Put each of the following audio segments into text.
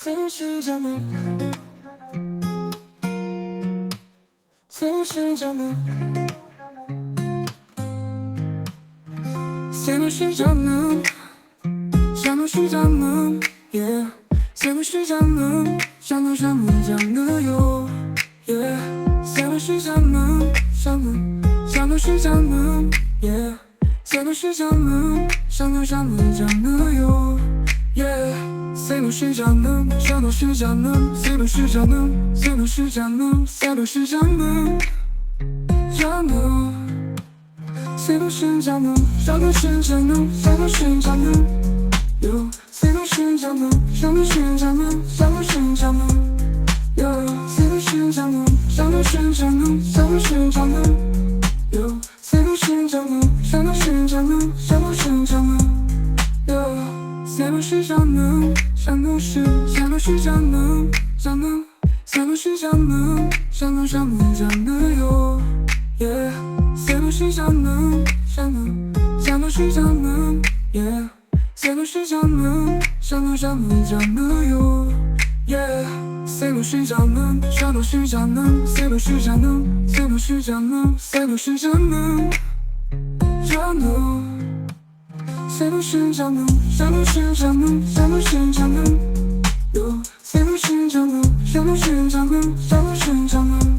Seni canım, seni canım, seni canım, seni canım, yeah. Seni canım, canım yo, yeah. Seni canım, seni canım, yeah. Seni canım, canım yo, yeah. Seni canım, seni canım, seni canım, seni canım, seni canım, canım. Seni canım, seni canım, seni canım, yo. Seni canım, seni canım, seni canım, yo. Seni canım, seni canım, seni canım, yo. Seni canım, seni canım, seni canım, yo. Seni canım, seni canım, canım. Seni canım, canım yo, yeah. Seni canım, seni canım, yeah. Seni canım, canım yo, yeah. Seni canım, seni canım, seni canım, seni canım, seni canım, canım. Seni canım, seni canım, seni canım, yo. Seni canım, seni canım, seni canım, yo. Seni canım, seni canım, seni canım,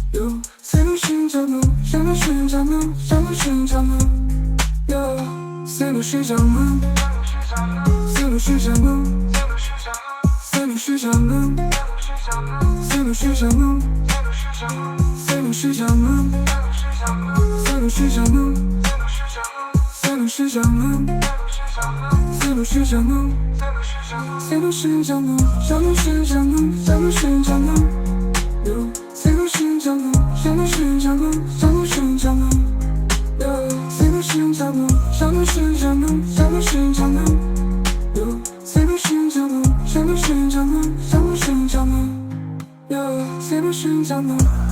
yo. Seni canım, seni canım, seni canım, yo. Seni canım, seni canım, seni canım, seni canım, seni canım, seni canım, seni canım, seni canım, seni canım, seni canım, seni canım, yo. Seni canım, seni canım, seni canım, yo. Seni canım, seni canım, seni canım, yo. Seni canım, seni canım, seni canım, yo. Seni canım.